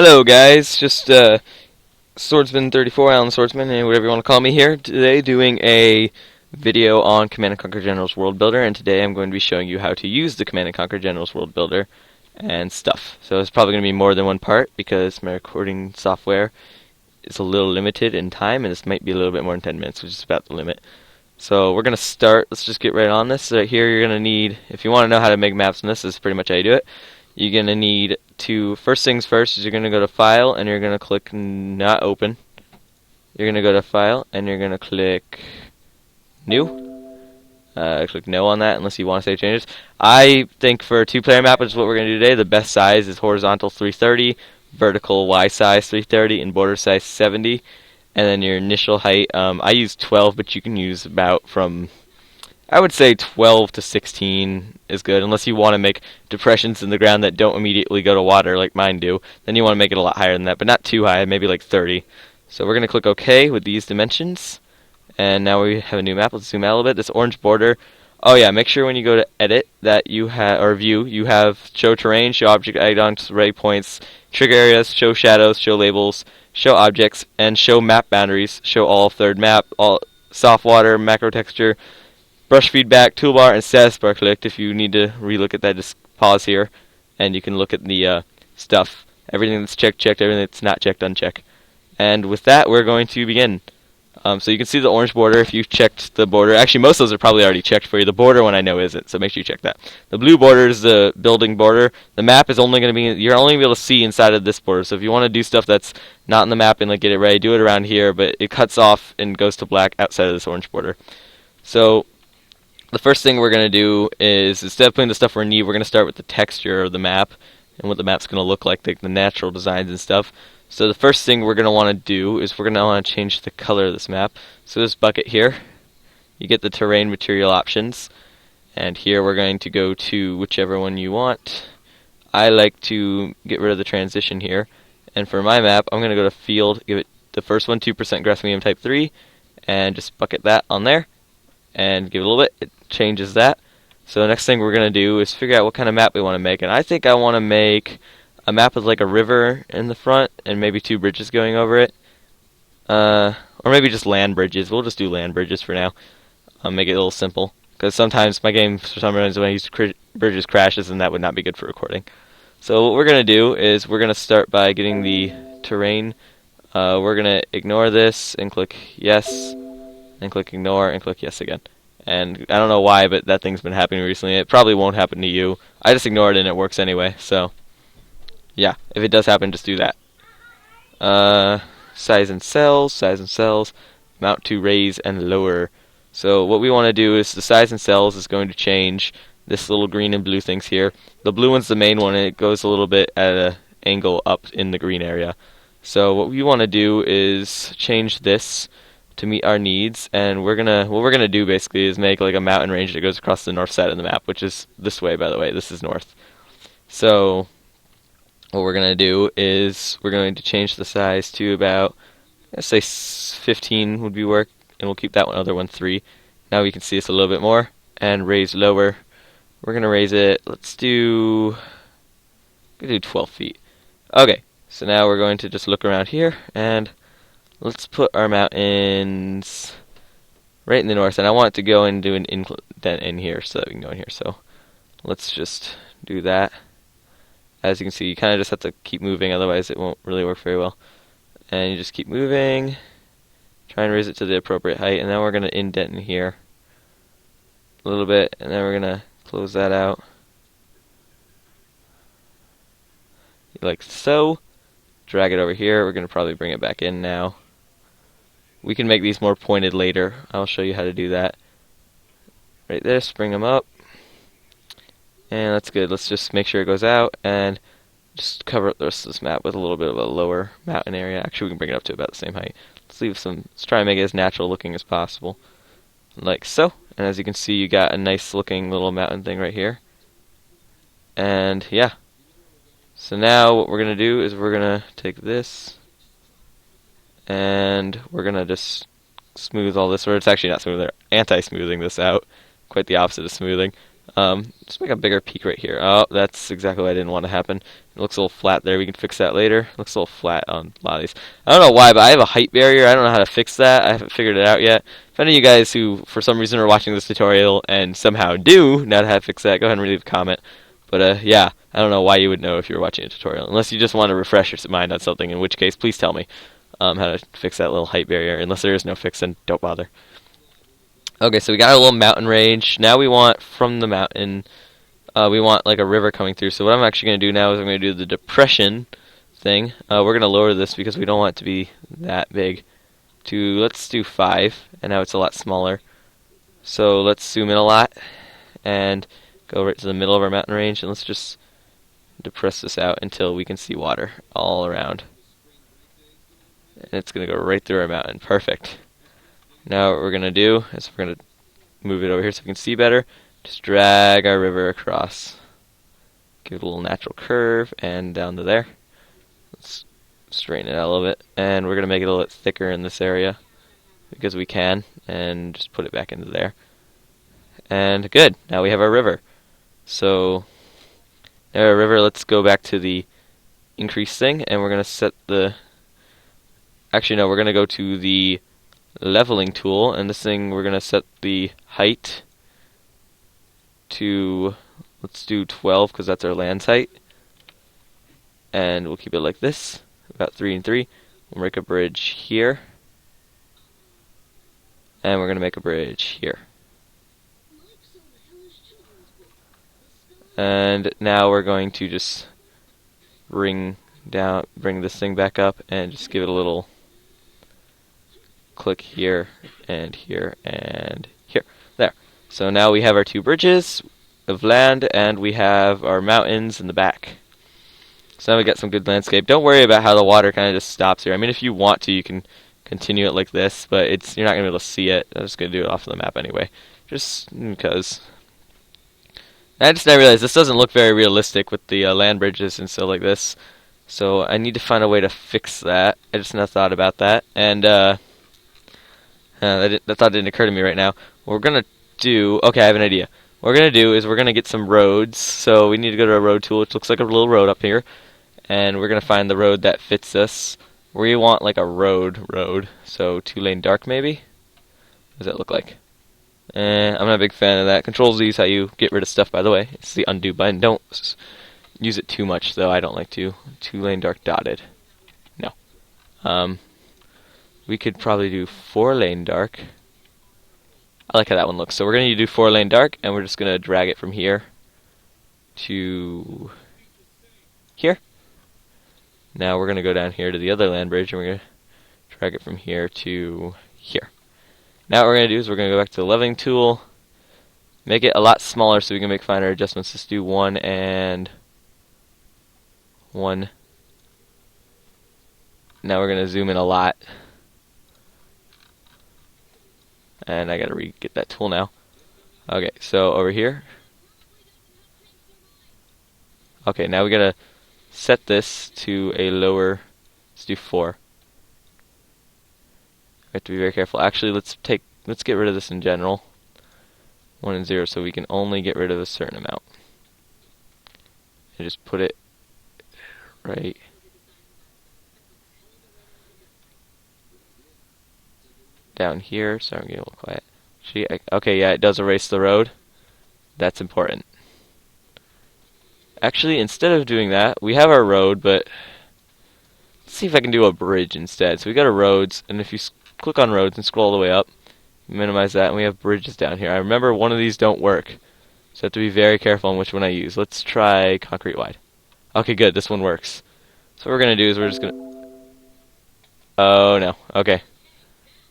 Hello guys, just Swordsman 34, Alan Swordsman, and whatever you want to call me here today, doing a video on Command & Conquer Generals World Builder, and today I'm going to be showing you how to use the Command & Conquer Generals World Builder and stuff. So it's probably going to be more than one part because my recording software is a little limited in time, and this might be a little bit more than 10 minutes, which is about the limit. So we're going to start. Let's just get right on this. Right here you're going to need, if you want to know how to make maps in this is pretty much how you do it. You're going to need to, first things first, is you're going to go to File, and you're going to click Not Open. You're going to go to File, and you're going to click New. Click No on that, unless you want to save changes. I think for a two-player map, which is what we're going to do today, the best size is horizontal 330, vertical Y size 330, and border size 70. And then your initial height, I use 12, but you can use about from, I would say 12 to 16 is good, unless you want to make depressions in the ground that don't immediately go to water like mine do. Then you want to make it a lot higher than that, but not too high, maybe like 30. So we're going to click OK with these dimensions. And now we have a new map. Let's zoom out a little bit. This orange border. Oh yeah, make sure when you go to Edit that you have, or View, you have Show Terrain, Show Object Icons, Ray Points, Trigger Areas, Show Shadows, Show Labels, Show Objects, and Show Map Boundaries. Show all third map, all soft water, macro texture, brush feedback, toolbar, and status bar clicked. If you need to relook at that, just pause here, and you can look at the stuff. Everything that's checked, checked. Everything that's not checked, uncheck. And with that, we're going to begin. So you can see the orange border if you've checked the border. Actually, most of those are probably already checked for you. The border one I know isn't, so make sure you check that. The blue border is the building border. The map is only going to be, you're only going to be able to see inside of this border. So if you want to do stuff that's not in the map and like get it ready, do it around here, but it cuts off and goes to black outside of this orange border. So the first thing we're going to do is, instead of putting the stuff we need, we're going to start with the texture of the map and what the map's going to look like the natural designs and stuff. So the first thing we're going to want to do is we're going to want to change the color of this map. So this bucket here, you get the terrain material options, and here we're going to go to whichever one you want. I like to get rid of the transition here, and for my map I'm going to go to Field, give it the first one 2% grass medium type 3, and just bucket that on there, and give it a little bit. It changes that. So the next thing we're going to do is figure out what kind of map we want to make, and I think I want to make a map with like a river in the front and maybe two bridges going over it. Or maybe just land bridges. We'll just do land bridges for now. Make it a little simple. Because sometimes my game, for some reason, when I use bridges crashes, and that would not be good for recording. So what we're going to do is we're going to start by getting the terrain. We're going to ignore this and click yes. And click ignore and click yes again. And I don't know why, but that thing's been happening recently. It probably won't happen to you. I just ignore it and it works anyway, so yeah, if it does happen, just do that. Size and cells, mount to raise and lower. So what we want to do is the size and cells is going to change this little green and blue things here. The blue one's the main one, and it goes a little bit at an angle up in the green area. So what we want to do is change this to meet our needs, and what we're gonna do basically is make like a mountain range that goes across the north side of the map, which is this way, by the way. This is north. So what we're going to do is we're going to change the size to about, let's say 15 would be work, and we'll keep that other one 3. Now we can see this a little bit more, and raise lower. We're going to raise it, let's do 12 feet. Okay, so now we're going to just look around here, and let's put our mountains right in the north, and I want it to go and do an indent in here so that we can go in here. So let's just do that. As you can see, you kind of just have to keep moving, otherwise it won't really work very well. And you just keep moving, try and raise it to the appropriate height, and then we're going to indent in here a little bit, and then we're going to close that out. Like so. Drag it over here. We're going to probably bring it back in now. We can make these more pointed later. I'll show you how to do that. Right there, bring them up. And that's good. Let's just make sure it goes out and just cover up the rest of this map with a little bit of a lower mountain area. Actually, we can bring it up to about the same height. Let's try and make it as natural looking as possible. Like so. And as you can see, you got a nice looking little mountain thing right here. And yeah. So now what we're going to do is we're going to take this and we're going to just smooth all this, or it's actually not smooth, they're anti-smoothing this out. Quite the opposite of smoothing. Let's make a bigger peak right here. Oh, that's exactly what I didn't want to happen. It looks a little flat there. We can fix that later. It looks a little flat on a lot of these. I don't know why, but I have a height barrier. I don't know how to fix that. I haven't figured it out yet. If any of you guys who, for some reason, are watching this tutorial and somehow do know how to fix that, go ahead and leave a comment. But, yeah, I don't know why you would know if you were watching a tutorial. Unless you just want to refresh your mind on something, in which case, please tell me how to fix that little height barrier. Unless there is no fix, then don't bother. Okay, so we got a little mountain range. Now we want from the mountain, we want like a river coming through. So what I'm actually going to do now is I'm going to do the depression thing. We're going to lower this because we don't want it to be that big. Let's do 5, and now it's a lot smaller. So let's zoom in a lot and go right to the middle of our mountain range, and let's just depress this out until we can see water all around. And it's going to go right through our mountain. Perfect. Now what we're going to do is we're going to move it over here so we can see better. Just drag our river across. Give it a little natural curve and down to there. Let's straighten it out a little bit. And we're going to make it a little bit thicker in this area because we can. And just put it back into there. And good. Now we have our river. So now our river, let's go back to the increase thing. And we're going to set the... Actually, no, we're going to go to the leveling tool, and this thing we're going to set the height to, let's do 12 because that's our land height, and we'll keep it like this, about 3 and 3. We'll make a bridge here, and we're going to make a bridge here. And now we're going to just bring this thing back up and just give it a little click here and here and here. There. So now we have our 2 bridges of land, and we have our mountains in the back. So now we got some good landscape. Don't worry about how the water kind of just stops here. I mean, if you want to, you can continue it like this, but you're not going to be able to see it. I'm just going to do it off of the map anyway, just because. I just now realized this doesn't look very realistic with the land bridges and stuff like this. So I need to find a way to fix that. I just now thought about that, and that thought didn't occur to me right now. What we're going to do... Okay, I have an idea. What we're going to do is we're going to get some roads. So we need to go to a road tool, which looks like a little road up here. And we're going to find the road that fits us. We want like a road. So 2-lane dark maybe? What does that look like? I'm not a big fan of that. Control-Z is how you get rid of stuff, by the way. It's the undo button. Don't use it too much, though. I don't like to. 2-lane dark dotted. No. We could probably do 4-lane dark. I like how that one looks. So we're going to do 4-lane dark, and we're just going to drag it from here to here. Now we're going to go down here to the other land bridge, and we're going to drag it from here to here. Now what we're going to do is we're going to go back to the leveling tool, make it a lot smaller so we can make finer adjustments. Let's do 1 and 1. Now we're going to zoom in a lot. And I gotta get that tool now. Okay, so over here. Okay, now we gotta set this to a lower. Let's do 4. We have to be very careful. Actually, let's get rid of this in general. 1 and 0, so we can only get rid of a certain amount. And just put it right. Down here, sorry, I'm getting a little quiet. Okay, yeah, it does erase the road. That's important. Actually, instead of doing that, we have our road, but let's see if I can do a bridge instead. So we got our roads, and if you click on roads and scroll all the way up, minimize that, and we have bridges down here. I remember one of these don't work, so I have to be very careful on which one I use. Let's try concrete wide. Okay, good, this one works. So what we're going to do is we're just going to... Oh, no. Okay.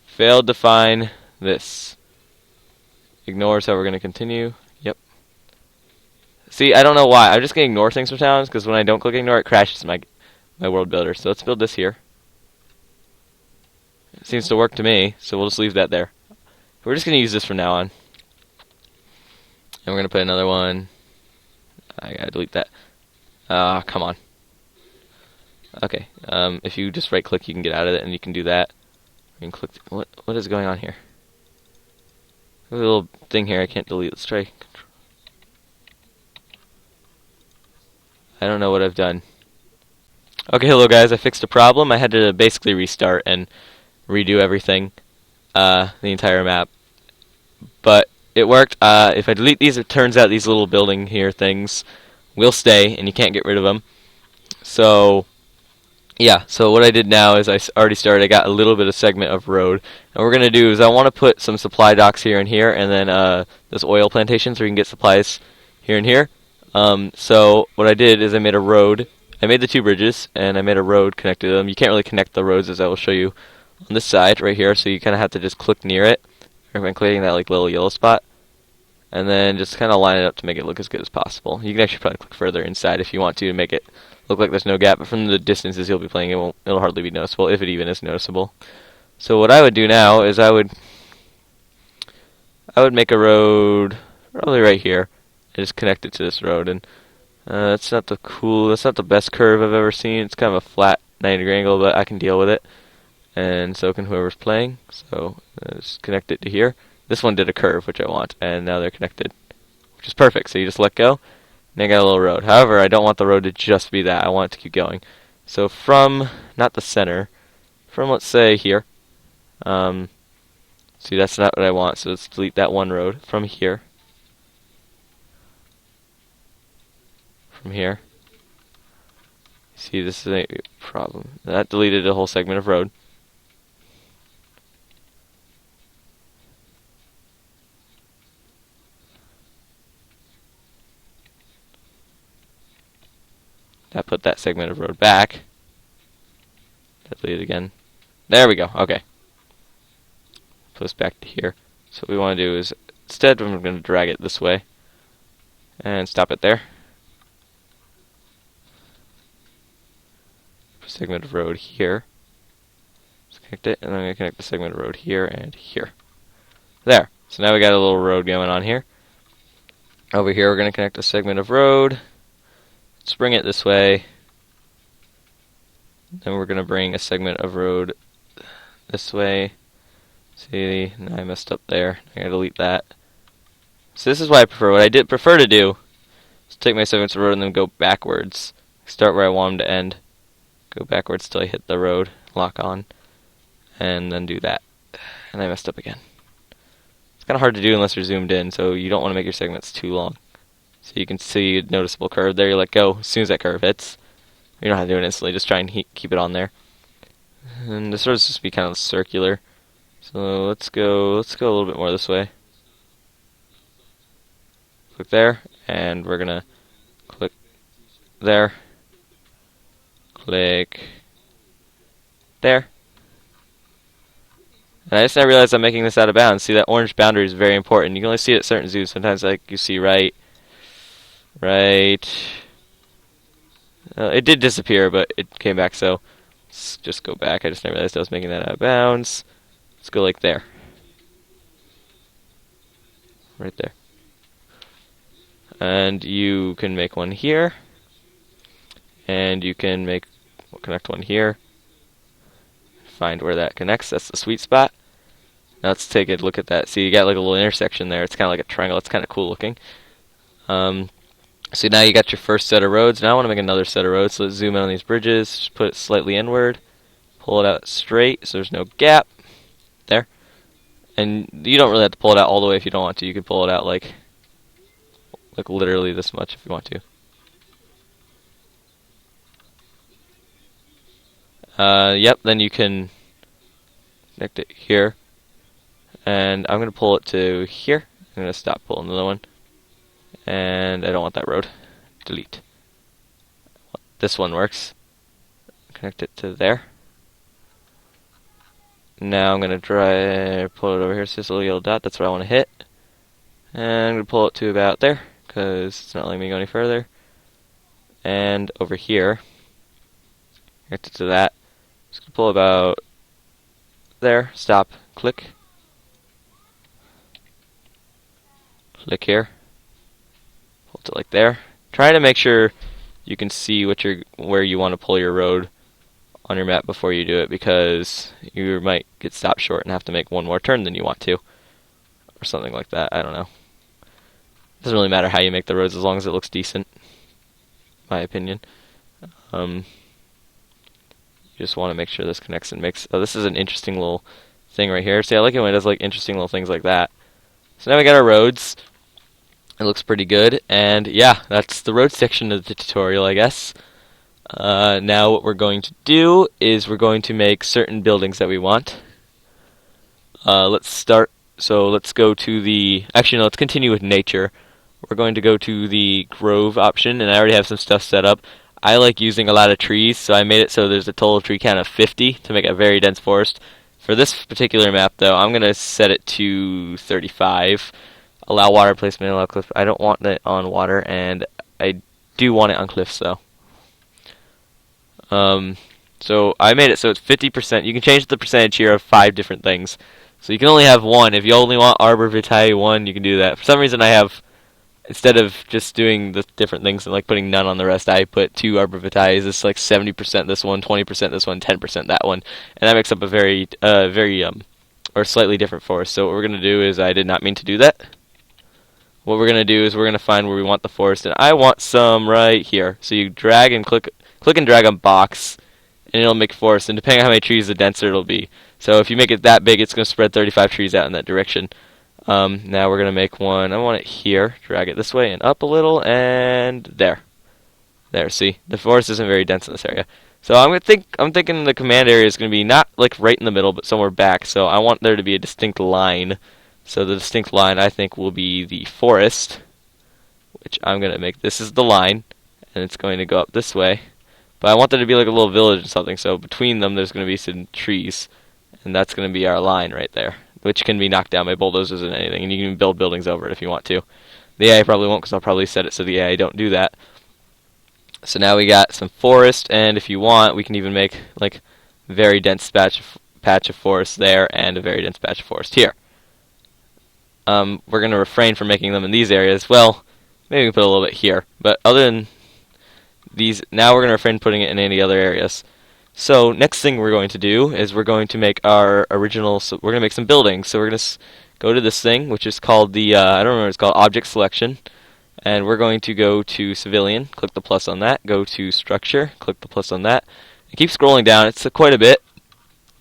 Failed to find this. Ignore, so we're going to continue. Yep. See, I don't know why. I'm just going to ignore things sometimes, because when I don't click ignore, it crashes my world builder. So let's build this here. It seems to work to me, so we'll just leave that there. We're just going to use this from now on. And we're going to put another one. I got to delete that. Come on. Okay. If you just right click, you can get out of it, and you can do that. You can click. What is going on here? There's a little thing here I can't delete. Let's try. I don't know what I've done. Okay, hello guys, I fixed a problem. I had to basically restart and redo everything, the entire map. But it worked. If I delete these, it turns out these little building here things will stay, and you can't get rid of them. So, yeah, so what I did now is already started. I got a little bit of segment of road. And what we're going to do is I want to put some supply docks here and here, and then this oil plantation so we can get supplies here and here. So what I did is I made a road. I made the two bridges, and I made a road connected to them. You can't really connect the roads, as I will show you on this side right here, so you kind of have to just click near it. I'm clicking that like little yellow spot, and then just kind of line it up to make it look as good as possible. You can actually probably click further inside if you want to make it look like there's no gap, but from the distances you'll be playing, it'll hardly be noticeable, if it even is noticeable. So what I would do now is I would make a road probably right here and just connect it to this road. And that's not the best curve I've ever seen. It's kind of a flat 90-degree angle, but I can deal with it, and so can whoever's playing. So just connect it to here. This one did a curve, which I want, and now they're connected, which is perfect. So you just let go, and I got a little road. However, I don't want the road to just be that. I want it to keep going. So from, not the center, from let's say here, see that's not what I want, so let's delete that one road. From here, see this is a problem. That deleted a whole segment of road. That put that segment of road back. Delete it again. There we go. Okay. Put us back to here. So what we want to do is, instead, I'm going to drag it this way and stop it there. Put a segment of road here. Let's connect it, and then I'm going to connect the segment of road here and here. There. So now we got a little road going on here. Over here, we're going to connect a segment of road. Let's bring it this way. Then we're going to bring a segment of road this way. See, I messed up there. I gotta delete that. So this is why I prefer. What I did prefer to do is take my segments of road and then go backwards. Start where I want them to end. Go backwards till I hit the road, lock on, and then do that. And I messed up again. It's kind of hard to do unless you're zoomed in, so you don't want to make your segments too long. So you can see a noticeable curve there. You let go as soon as that curve hits. You don't have to do it instantly. Just try and keep it on there. And this road's just be kind of circular. So let's go a little bit more this way. Click there, and we're gonna click there. Click there. And I just now realized I'm making this out of bounds. See, that orange boundary is very important. You can only see it at certain zooms. Sometimes, like, you see right. It did disappear, but it came back, so let's just go back. I just now realized I was making that out of bounds. Let's go like there. Right there. And you can make one here. And you can connect one here. Find where that connects. That's the sweet spot. Now let's take a look at that. See, you got like a little intersection there. It's kind of like a triangle. It's kind of cool looking. So now you got your first set of roads. Now I want to make another set of roads. So let's zoom in on these bridges. Just put it slightly inward. Pull it out straight so there's no gap. There. And you don't really have to pull it out all the way if you don't want to. You can pull it out like literally this much if you want to. Yep, then you can connect it here. And I'm going to pull it to here. I'm going to stop pulling the other one. And I don't want that road. Delete. This one works. Connect it to there. Now I'm going to pull it over here. So this little yellow dot, that's what I want to hit. And I'm going to pull it to about there, because it's not letting me go any further. And over here, connect it to that. Just going to pull about there. Stop. Click. Click here. Pull it like there. Try to make sure you can see where you want to pull your road on your map before you do it, because you might get stopped short and have to make one more turn than you want to, or something like that. I don't know. Doesn't really matter how you make the roads as long as it looks decent. my opinion. You just want to make sure this connects and makes. Oh, this is an interesting little thing right here. See, I like it when it does like interesting little things like that. So now we got our roads. It looks pretty good, and yeah, that's the road section of the tutorial, I guess. Now what we're going to do is we're going to make certain buildings that we want. Let's start. So let's go to the. Actually, no. Let's continue with nature. We're going to go to the grove option, and I already have some stuff set up. I like using a lot of trees, so I made it so there's a total tree count of 50 to make a very dense forest. For this particular map, though, I'm going to set it to 35. Allow water placement, allow cliff. I don't want it on water, and I do want it on cliffs, though. So I made it so it's 50%. You can change the percentage here of 5 different things. So you can only have one. If you only want Arbor Vitae 1, you can do that. For some reason, I have, instead of just doing the different things and like putting none on the rest, I put 2 Arbor Vitae. It's like 70% this one, 20% this one, 10% that one, and that makes up a very or slightly different forest. So what we're gonna do is, I did not mean to do that. What we're going to do is we're going to find where we want the forest, and I want some right here. So you drag and click and drag on box, and it'll make forest, and depending on how many trees, the denser it'll be. So if you make it that big, it's going to spread 35 trees out in that direction. Now we're going to make one. I want it here. Drag it this way and up a little, and there. There, see? The forest isn't very dense in this area. So I'm thinking the command area is going to be not like right in the middle, but somewhere back. So I want there to be a distinct line. So the distinct line, I think, will be the forest, which I'm going to make. This is the line, and it's going to go up this way. But I want there to be like a little village or something, so between them there's going to be some trees, and that's going to be our line right there, which can be knocked down by bulldozers and anything, and you can build buildings over it if you want to. The AI probably won't, because I'll probably set it so the AI don't do that. So now we got some forest, and if you want, we can even make like very dense patch of forest there, and a very dense patch of forest here. We're going to refrain from making them in these areas. Well, maybe we can put a little bit here. But other than these, now we're going to refrain from putting it in any other areas. So next thing we're going to do is we're going to make our original, so we're going to make some buildings. So we're going to go to this thing, which is called the, I don't remember what it's called, Object Selection. And we're going to go to Civilian, click the plus on that, go to Structure, click the plus on that. And keep scrolling down, it's quite a bit.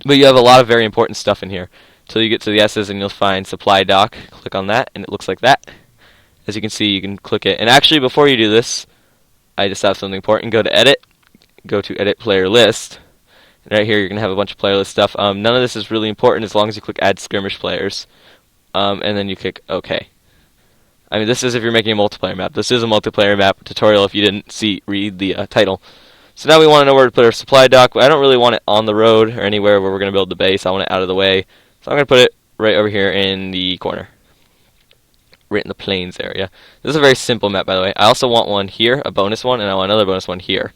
But you have a lot of very important stuff in here. Till you get to the S's, and you'll find Supply Dock. Click on that, and it looks like that. As you can see, you can click it. And actually, before you do this, I just have something important. Go to Edit. Go to Edit Player List. And right here, you're going to have a bunch of player list stuff. None of this is really important as long as you click Add Skirmish Players. And then you click OK. I mean, this is if you're making a multiplayer map. This is a multiplayer map tutorial if you didn't read the title. So now we want to know where to put our supply dock. I don't really want it on the road or anywhere where we're going to build the base. I want it out of the way. So I'm going to put it right over here in the corner. Right in the plains area. This is a very simple map, by the way. I also want one here, a bonus one, and I want another bonus one here.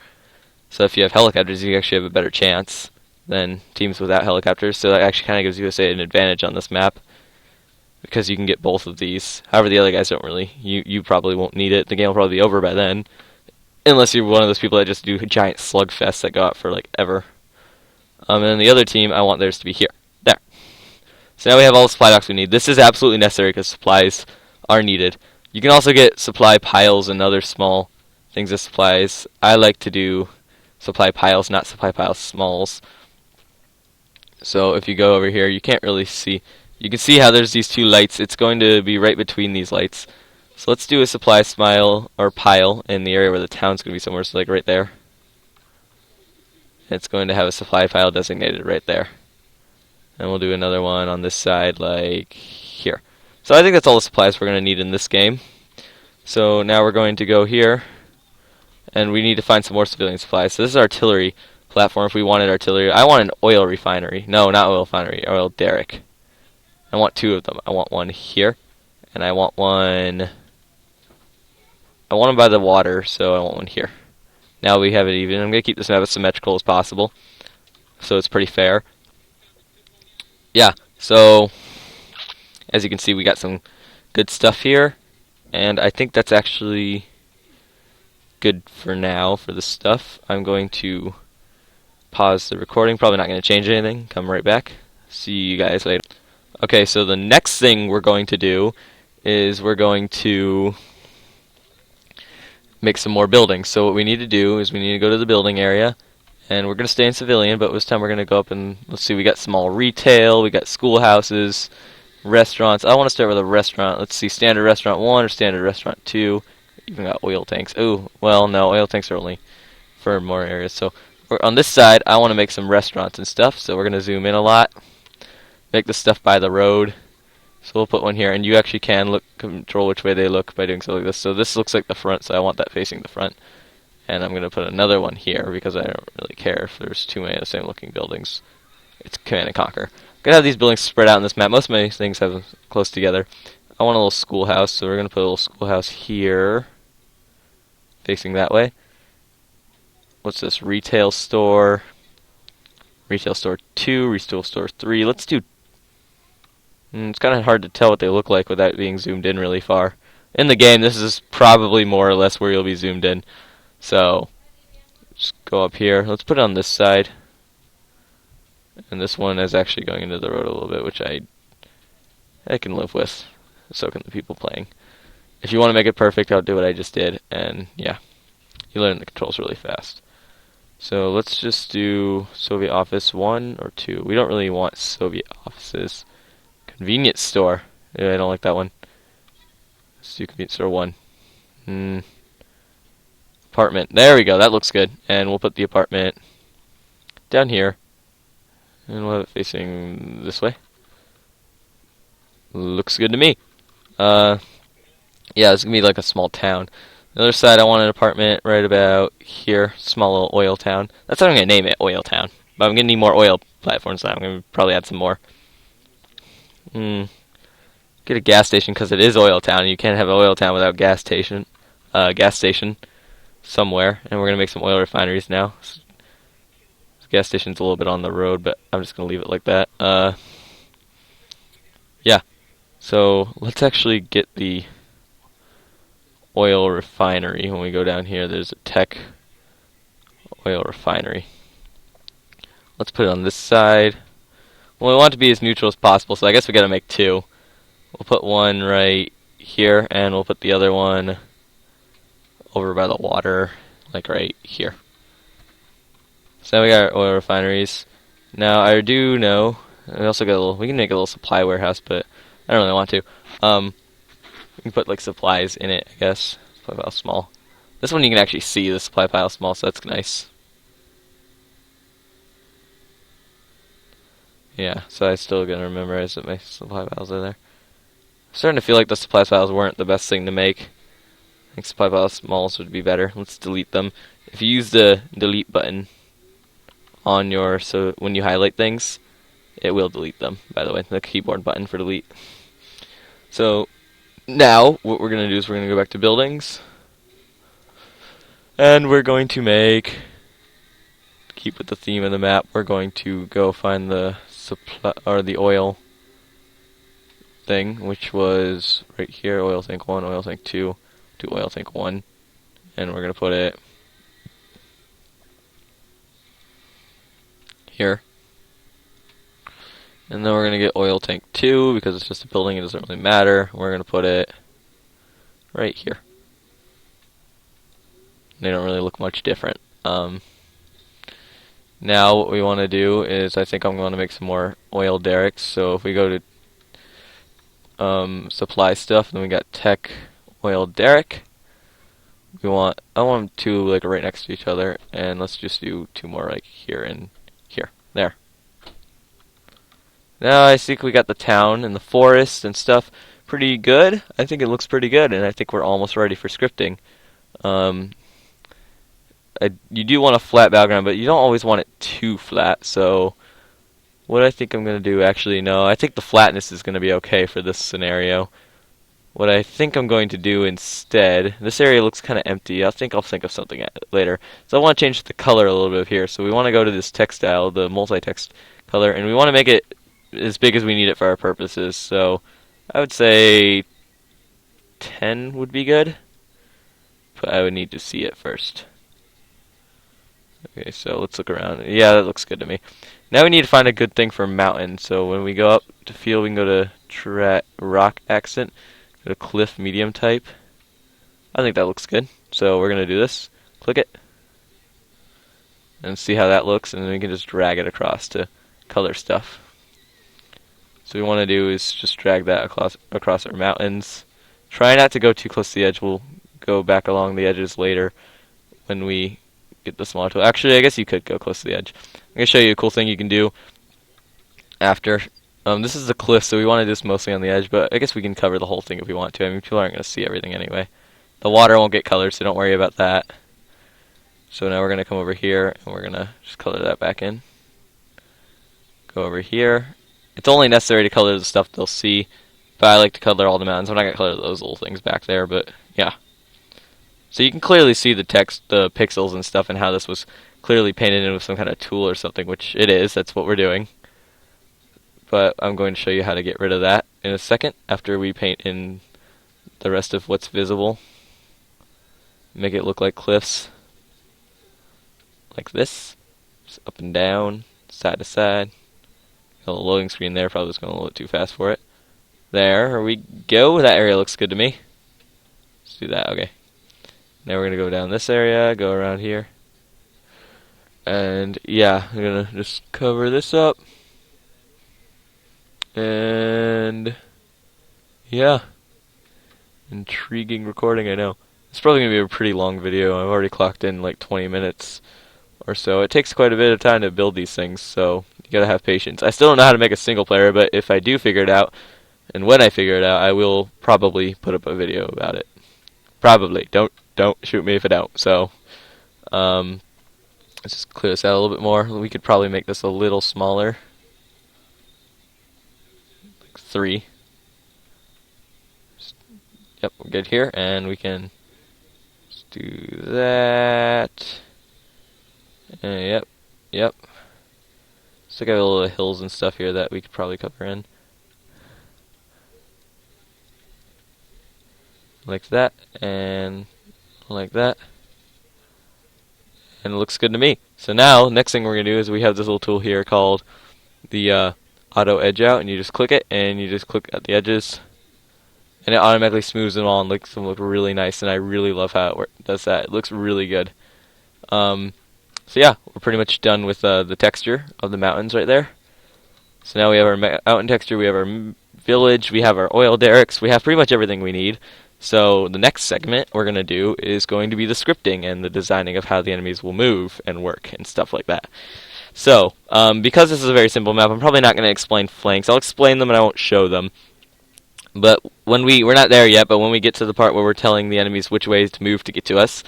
So if you have helicopters, you actually have a better chance than teams without helicopters. So that actually kind of gives USA an advantage on this map, because you can get both of these. However, the other guys don't really. You probably won't need it. The game will probably be over by then. Unless you're one of those people that just do giant slugfests that go out for like ever. And then the other team, I want theirs to be here. There. So now we have all the supply docks we need. This is absolutely necessary because supplies are needed. You can also get supply piles and other small things as supplies. I like to do supply piles, not supply piles smalls. So if you go over here, you can't really see. You can see how there's these two lights. It's going to be right between these lights. So let's do a supply smile or pile in the area where the town's going to be somewhere, so like right there. It's going to have a supply pile designated right there. And we'll do another one on this side like here. So I think that's all the supplies we're going to need in this game. So now we're going to go here, and we need to find some more civilian supplies. So this is artillery platform if we wanted artillery. I want an oil refinery. No, not oil refinery, oil derrick. I want 2 of them. I want one here, and I want one by the water, so I want one here. Now we have it even. I'm going to keep this map as symmetrical as possible, so it's pretty fair. Yeah, so as you can see, we got some good stuff here, and I think that's actually good for now for the stuff. I'm going to pause the recording. Probably not going to change anything. Come right back. See you guys later. Okay, so the next thing we're going to do is we're going to make some more buildings. So what we need to do is we need to go to the building area, and we're going to stay in civilian, but this time we're going to go up and, let's see, we got small retail, we got schoolhouses, restaurants. I want to start with a restaurant. Let's see, standard restaurant 1 or standard restaurant 2. Even got oil tanks. Oh, well, no, oil tanks are only for more areas. So on this side, I want to make some restaurants and stuff, so we're going to zoom in a lot. Make the stuff by the road. So we'll put one here, and you actually can control which way they look by doing something like this. So this looks like the front, so I want that facing the front. And I'm going to put another one here because I don't really care if there's too many of the same looking buildings. It's Command and Conquer. I'm going to have these buildings spread out on this map. Most of my things have them close together. I want a little schoolhouse, so we're going to put a little schoolhouse here, facing that way. What's this? Retail store. Retail store 2, retail store 3. Let's do... It's kind of hard to tell what they look like without being zoomed in really far. In the game, this is probably more or less where you'll be zoomed in. So, just go up here. Let's put it on this side. And this one is actually going into the road a little bit, which I can live with. So can the people playing. If you want to make it perfect, I'll do what I just did. And yeah, you learn the controls really fast. So let's just do Soviet office 1 or 2. We don't really want Soviet offices. Convenience store. Yeah, I don't like that one. Let's do convenience store 1. Apartment. There we go. That looks good. And we'll put the apartment down here. And we'll have it facing this way. Looks good to me. Yeah, it's going to be like a small town. The other side, I want an apartment right about here. Small little oil town. That's what I'm going to name it, Oil Town. But I'm going to need more oil platforms now. I'm going to probably add some more. Get a gas station because it is Oil Town. You can't have an oil town without gas station somewhere. And we're going to make some oil refineries now. This gas station's a little bit on the road, but I'm just going to leave it like that. Yeah. So let's actually get the oil refinery. When we go down here, there's a tech oil refinery. Let's put it on this side. Well, we want it to be as neutral as possible, so I guess we got to make 2. We'll put one right here, and we'll put the other one over by the water, like right here. So now we got our oil refineries. Now I do know we also got a little. We can make a little supply warehouse, but I don't really want to. We can put like supplies in it, I guess. Supply pile small. This one you can actually see the supply pile small, so that's nice. Yeah, so I still gotta memorize that my supply piles are there. I'm starting to feel like the supply piles weren't the best thing to make. I think supply pile smalls would be better. Let's delete them. If you use the delete button on your, so when you highlight things, it will delete them, by the way, the keyboard button for delete. So now what we're going to do is we're going to go back to buildings, and we're going to make, keep with the theme of the map, we're going to go find the supply or the oil thing, which was right here, oil tank 1, oil tank 2, to oil tank 1, and we're going to put it here. And then we're going to get oil tank 2, because it's just a building, it doesn't really matter. We're going to put it right here. They don't really look much different. Now what we want to do is, I think I'm going to make some more oil derricks. So if we go to supply stuff, then we got tech oil derrick. I want them 2 like right next to each other, and let's just do 2 more like here and here. There. Now I think we got the town and the forest and stuff pretty good. I think it looks pretty good, and I think we're almost ready for scripting. You do want a flat background, but you don't always want it too flat. So what I think I'm going to do, actually, no, I think the flatness is going to be okay for this scenario. What I think I'm going to do instead, this area looks kind of empty. I think I'll think of something later. So I want to change the color a little bit here. So we want to go to this textile, the multi-text color, and we want to make it as big as we need it for our purposes. So I would say 10 would be good, but I would need to see it first. Okay, so let's look around. Yeah, that looks good to me. Now we need to find a good thing for mountain. So when we go up to field, we can go to rock accent, go to cliff medium type. I think that looks good. So we're going to do this. Click it. And see how that looks, and then we can just drag it across to color stuff. So what we want to do is just drag that across our mountains. Try not to go too close to the edge. We'll go back along the edges later when we get the smaller tool. Actually, I guess you could go close to the edge. I'm going to show you a cool thing you can do after. This is the cliff, so we want to do this mostly on the edge, but I guess we can cover the whole thing if we want to. I mean, people aren't going to see everything anyway. The water won't get colored, so don't worry about that. So now we're going to come over here, and we're going to just color that back in. Go over here. It's only necessary to color the stuff they'll see, but I like to color all the mountains. I'm not going to color those little things back there, but yeah. So you can clearly see the text, the pixels and stuff, and how this was clearly painted in with some kind of tool or something, which it is. That's what we're doing. But I'm going to show you how to get rid of that in a second after we paint in the rest of what's visible. Make it look like cliffs. Like this. Just up and down, side to side. A little loading screen there, probably was going a little too fast for it. There we go. That area looks good to me. Let's do that, okay. Now we're going to go down this area, go around here. And yeah, I'm going to just cover this up. And yeah. Intriguing recording, I know. It's probably going to be a pretty long video. I've already clocked in like 20 minutes or so. It takes quite a bit of time to build these things, so you gotta have patience. I still don't know how to make a single player, but if I do figure it out, and when I figure it out, I will probably put up a video about it. Probably. Don't shoot me if I don't. So, let's just clear this out a little bit more. We could probably make this a little smaller. Like 3. Yep, we're good here, and we can just do that. Yep. So I got a little hills and stuff here that we could probably cover in. Like that, and like that. And it looks good to me. So now, next thing we're going to do is we have this little tool here called the Auto Edge Out, and you just click it, and you just click at the edges, and it automatically smooths them all and makes them look really nice, and I really love how it does that. It looks really good. So yeah, we're pretty much done with the texture of the mountains right there. So now we have our mountain texture, we have our village, we have our oil derricks, we have pretty much everything we need. So the next segment we're going to do is going to be the scripting and the designing of how the enemies will move and work and stuff like that. So, because this is a very simple map, I'm probably not going to explain flanks. I'll explain them and I won't show them. But when we're not there yet, but when we get to the part where we're telling the enemies which ways to move to get to us,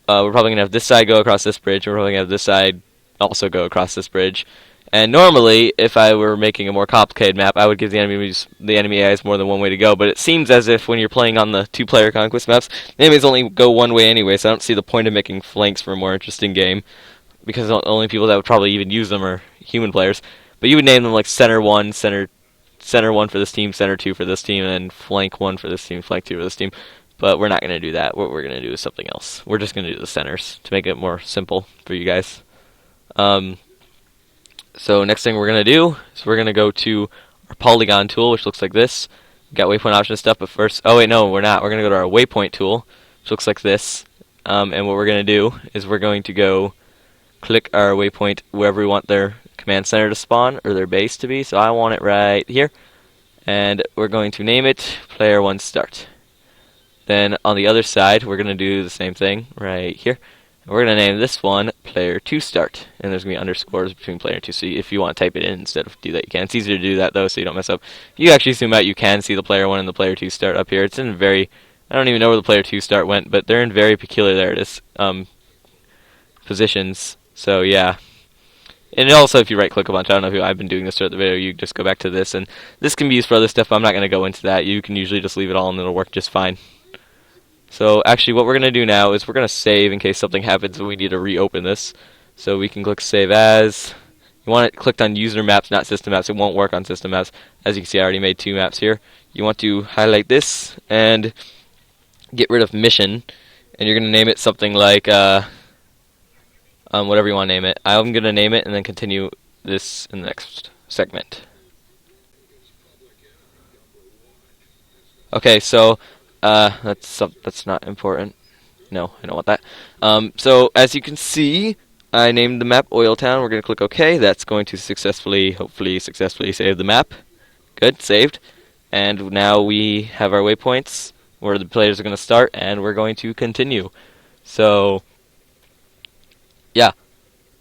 we're probably going to have this side go across this bridge, and we're probably going to have this side also go across this bridge. And normally, if I were making a more complicated map, I would give the enemy AIs more than one way to go, but it seems as if when you're playing on the 2-player conquest maps, the enemies only go one way anyway, so I don't see the point of making flanks for a more interesting game, because the only people that would probably even use them are human players. But you would name them like center 1 for this team, center 2 for this team, and then flank 1 for this team, flank 2 for this team. But we're not going to do that. What we're going to do is something else. We're just going to do the centers to make it more simple for you guys. So next thing we're going to do is we're going to go to our polygon tool, which looks like this. We've got waypoint option stuff, but first... Oh, wait, no, we're not. We're going to go to our waypoint tool, which looks like this. And what we're going to do is we're going to go click our waypoint wherever we want their command center to spawn, or their base to be. So I want it right here. And we're going to name it Player 1 Start. Then on the other side, we're going to do the same thing right here. We're going to name this one Player 2 Start. And there's going to be underscores between Player 2. So if you want to type it in instead of do that, you can. It's easier to do that, though, so you don't mess up. If you actually zoom out, you can see the Player 1 and the Player 2 Start up here. It's in very... I don't even know where the Player 2 Start went, but they're in very peculiar, there it is, positions. So, yeah. And also, if you right-click a bunch, I don't know if I've been doing this throughout the video, you just go back to this. And this can be used for other stuff, but I'm not going to go into that. You can usually just leave it all, and it'll work just fine. So actually what we're going to do now is we're going to save in case something happens and we need to reopen this. So we can click Save As. You want it clicked on User Maps, not System Maps. It won't work on System Maps. As you can see, I already made 2 maps here. You want to highlight this and get rid of Mission. And you're going to name it something like, whatever you want to name it. I'm going to name it and then continue this in the next segment. Okay, so... that's not important. No, I don't want that. So as you can see, I named the map Oil Town. We're going to click OK. That's going to hopefully successfully save the map. Good, saved. And now we have our waypoints where the players are going to start, and we're going to continue. So, yeah,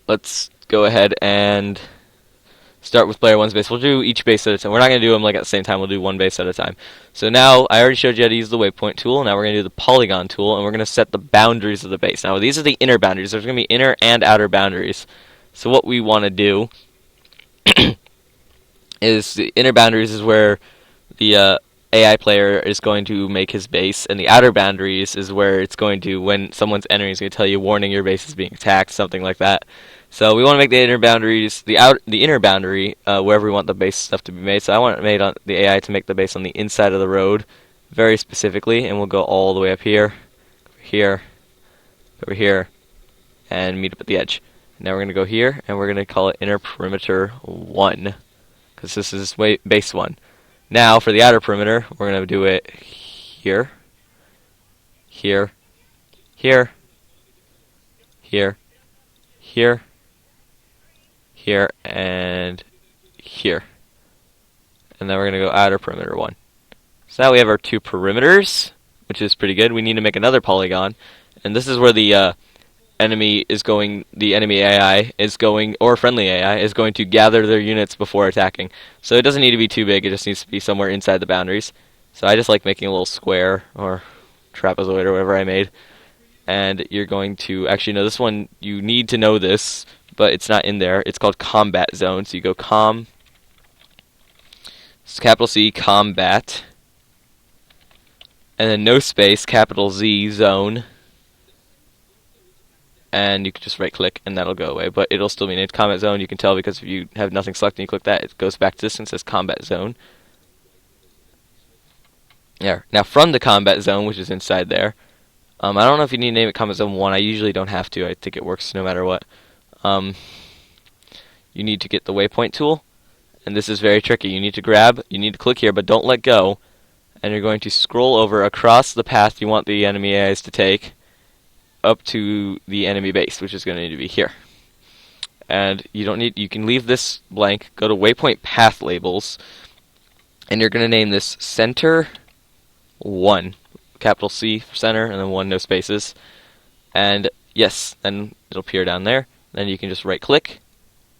let's go ahead and start with player one's base. We'll do each base at a time. We're not going to do them like at the same time. We'll do one base at a time. So now, I already showed you how to use the waypoint tool. Now we're going to do the polygon tool, and we're going to set the boundaries of the base. Now, these are the inner boundaries. There's going to be inner and outer boundaries. So what we want to do is the inner boundaries is where the AI player is going to make his base, and the outer boundaries is where it's going to, when someone's entering, is going to tell you, warning, your base is being attacked, something like that. So we want to make the inner boundaries, the inner boundary, wherever we want the base stuff to be made. So I want it made on the AI to make the base on the inside of the road, very specifically, and we'll go all the way up here, here, over here, and meet up at the edge. Now we're going to go here, and we're going to call it inner perimeter 1, because this is base 1. Now, for the outer perimeter, we're going to do it here, here, here, here, here, here, and here. And then we're going to go outer perimeter 1. So now we have our two perimeters, which is pretty good. We need to make another polygon, and this is where the enemy is going, the enemy AI is going, or friendly AI is going to gather their units before attacking. So it doesn't need to be too big, it just needs to be somewhere inside the boundaries. So I just like making a little square, or trapezoid, or whatever I made. And you're going to, actually no, this one, you need to know this, but it's not in there. It's called combat zone, so you go capital C, combat, and then no space, capital Z, zone. And you can just right click and that'll go away, but it'll still be named combat zone. You can tell because if you have nothing selected and you click that, it goes back to this and says combat zone. There. Now from the combat zone, which is inside there, I don't know if you need to name it combat zone 1. I usually don't have to. I think it works no matter what. You need to get the waypoint tool, and this is very tricky. You need to click here, but don't let go, and you're going to scroll over across the path you want the enemy AIs to take, up to the enemy base, which is going to need to be here. And you can leave this blank, go to waypoint path labels, and you're going to name this center 1, capital C for center, and then 1, no spaces. And yes, then it'll appear down there. Then you can just right click,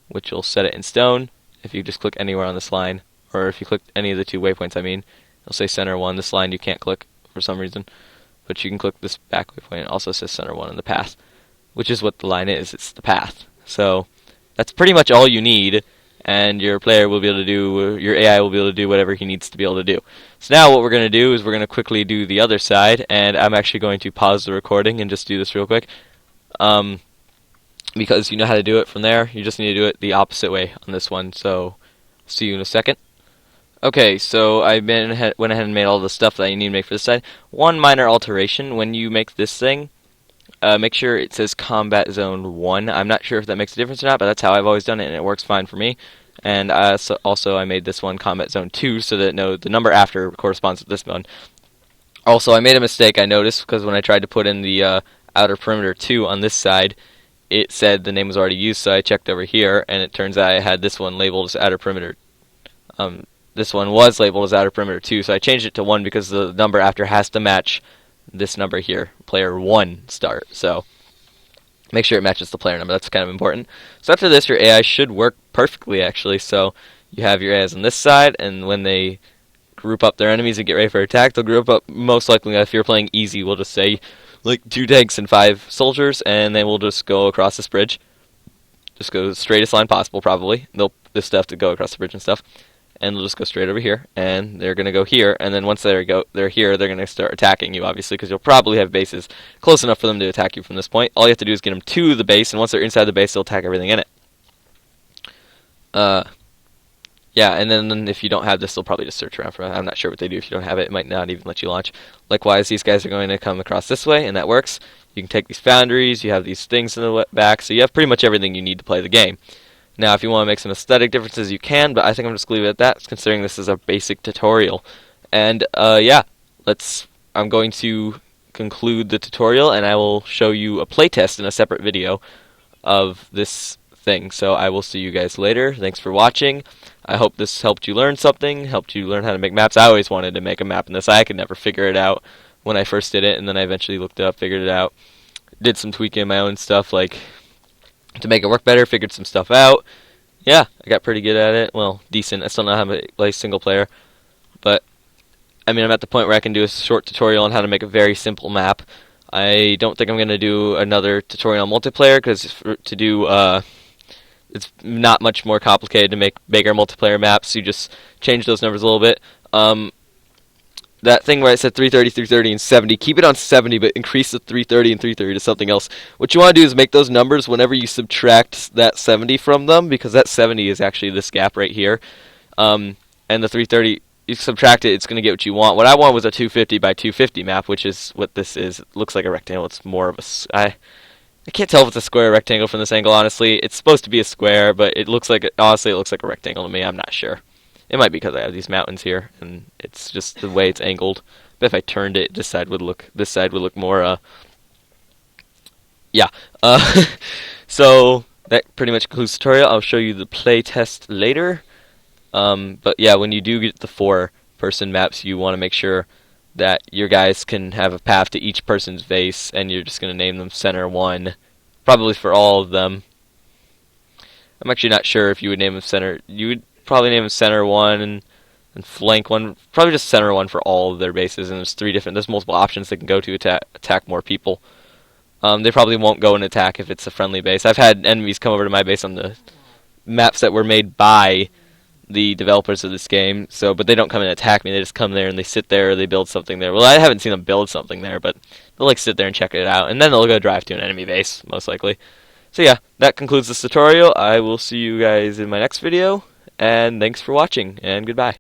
which will set it in stone. If you just click anywhere on this line, or if you click any of the two waypoints, it'll say center 1. This line you can't click for some reason. But you can click this back waypoint. It also says center 1 in the path, which is what the line is. It's the path. So that's pretty much all you need, and your player will be able to do, your AI will be able to do whatever he needs to be able to do. So now what we're going to do is we're going to quickly do the other side, and I'm actually going to pause the recording and just do this real quick. Because you know how to do it from there. You just need to do it the opposite way on this one. So see you in a second. Okay, so I went ahead and made all the stuff that you need to make for this side. One minor alteration: when you make this thing, make sure it says Combat Zone 1. I'm not sure if that makes a difference or not, but that's how I've always done it, and it works fine for me. And also I made this one Combat Zone 2 so that the number after corresponds to this one. Also, I made a mistake, I noticed, because when I tried to put in the outer perimeter 2 on this side, it said the name was already used, so I checked over here, and it turns out I had this one labeled as outer perimeter. This one was labeled as outer perimeter 2, so I changed it to 1 because the number after has to match this number here, player 1 start. So make sure it matches the player number. That's kind of important. So after this, your AI should work perfectly, actually. So you have your AIs on this side, and when they group up their enemies and get ready for attack, they'll group up, most likely, if you're playing easy, we'll just say like 2 tanks and 5 soldiers, and then we'll just go across this bridge. Just go the straightest line possible, probably. They'll just have to go across the bridge and stuff. And they'll just go straight over here, and they're going to go here, and then once they're here, they're going to start attacking you, obviously, because you'll probably have bases close enough for them to attack you from this point. All you have to do is get them to the base, and once they're inside the base, they'll attack everything in it. Yeah, and then if you don't have this, they'll probably just search around for it. I'm not sure what they do if you don't have it. It might not even let you launch. Likewise, these guys are going to come across this way, and that works. You can take these boundaries, you have these things in the back, so you have pretty much everything you need to play the game. Now, if you want to make some aesthetic differences, you can, but I think I'm just going to leave it at that, considering this is a basic tutorial. And, yeah, I'm going to conclude the tutorial, and I will show you a playtest in a separate video of this thing. So I will see you guys later. Thanks for watching. I hope this helped you learn something, helped you learn how to make maps. I always wanted to make a map in this. I could never figure it out when I first did it, and then I eventually looked it up, figured it out, did some tweaking in my own stuff, like to make it work better, figured some stuff out. Yeah, I got pretty good at it. Well, decent. I still don't have a play single player, but I mean, I'm at the point where I can do a short tutorial on how to make a very simple map. I don't think I'm going to do another tutorial on multiplayer, because to do it's not much more complicated to make bigger multiplayer maps. You just change those numbers a little bit. That thing where I said 330, 330, and 70, keep it on 70, but increase the 330 and 330 to something else. What you want to do is make those numbers whenever you subtract that 70 from them, because that 70 is actually this gap right here. And the 330, you subtract it, it's going to get what you want. What I want was a 250 by 250 map, which is what this is. It looks like a rectangle. It's more of a... I can't tell if it's a square or rectangle from this angle, honestly. It's supposed to be a square, but it looks like... Honestly, it looks like a rectangle to me. I'm not sure. It might be because I have these mountains here, and it's just the way it's angled. But if I turned it, this side would look more, yeah. So that pretty much concludes the tutorial. I'll show you the play test later. But yeah, when you do get the 4-person maps, you want to make sure that your guys can have a path to each person's base, and you're just going to name them Center 1, probably for all of them. I'm actually not sure if you would name them Center. You would probably name them Center 1 and Flank 1. Probably just Center 1 for all of their bases, and there's multiple options they can go to attack more people. They probably won't go and attack if it's a friendly base. I've had enemies come over to my base on the maps that were made by the developers of this game, but they don't come and attack me. They just come there and they sit there, or they build something there. Well, I haven't seen them build something there, but they'll like sit there and check it out, and then they'll go drive to an enemy base, most likely. So yeah, that concludes this tutorial. I will see you guys in my next video, and thanks for watching, and goodbye.